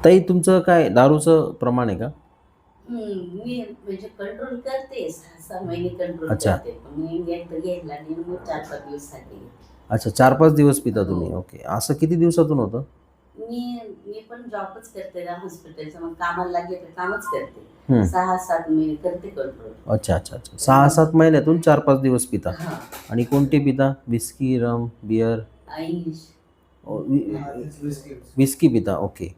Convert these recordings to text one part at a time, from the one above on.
ताई तुमचं काय दारूचं प्रमाण आहे का? मी म्हणजे कंट्रोल करते. 6-6 महिने कंट्रोल अच्छा. करते. पण मी एकदा घ्यायला लागली आणि मग 4-5 दिवसासाठी घेते. अच्छा 4-5 दिवस पिता हो. तुम्ही. ओके. असं किती दिवसातून होतं? मी मी पण जॉबच करते ना हॉस्पिटलचं. मग कामाला लागले तर कामच करते. हं. 6-7 महिने करते कंट्रोल. अच्छा, अच्छा, अच्छा. 6-7 महिन्यातून 4-5 दिवस पिता हां. आणि कोणते पिता? व्हिस्की, रम, बिअर? इंग्लिश. व्हिस्की पिता. ओके.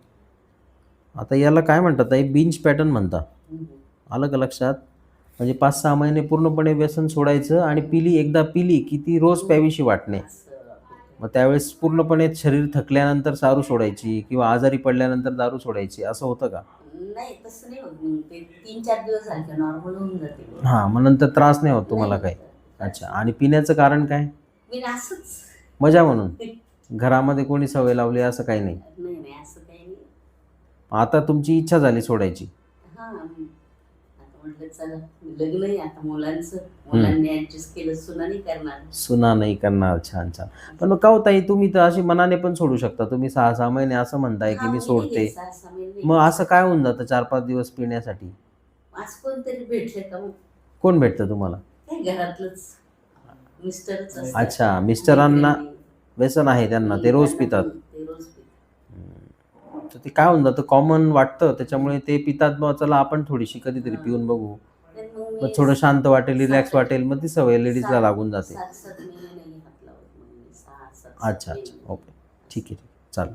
आता याला काय म्हणतात ताई? बिंज पॅटर्न म्हणतात. हं, आलं का लक्षात? म्हणजे 5-6 महिने पूर्णपणे व्यसन सोडायचं आणि एकदा पिली की ती रोज प्यावीशी वाटणे. असं. मग त्यावेळेस पूर्णपणे शरीर थकल्यानंतर दारू सोडायची किंवा आजारी पडल्यानंतर दारू सोडायची असं होतं का? नाही तसं नाही होत. मग ते 3-4 दिवस झाले की नॉर्मल होऊन जाते बॉडी. हां, मग नंतर त्रास नाही होत तुम्हाला नाही काही? होत. अच्छा आणि पिण्याचं कारण काय? मी असंच. मजा म्हणून? घरामध्ये कोणी सवय लावली असं काही नाही? नाही, नाही असं काही नाही. आता तुमची इच्छा झाली सोडायची? हां. आता म्हटलं चला लग्न आहे आता मुलांचं. हं. मुलांनी ॲडजस्ट केलं, सुना नाही करणार. सुना नाही करणार. छान, छान. पण मग का हो ताई तुम्ही तर अशी मनाने पण सोडू शकता. तुम्ही 6-6 महिने असं म्हणताय की हां, मी मी नाही सोडते. घेत 6-6 महिने नाही मग घेत. असं काय होऊन जातं 4-5 दिवस पिण्यासाठी? असं कोणतरी भेटले का मग कोण भेटतं तुम्हाला? काय घरातलंच मिस्टरच असतात. अच्छा, मिस्टरांना मैत्रिणी. व्यसन आहे त्यांना, ते रोज त्यांना पितात. ते रोज पितात. तर ते काय होऊन जातं कॉमन वाटतं त्याच्यामुळे ते पितात मग चला आपण थोडीशी कधीतरी हां. पिऊन बघू. तर मग मग मी थोडं शांत वाटेल, रिलॅक्स 7 वाटेल, मग ती सवय लेडीजला लागून जाते. 7-7 महिने नाही हात लावत मग मी 6-7 अच्छा, महिने अच्छा. नाही. ओके. ठीक आहे, ठीक आहे. चालेल.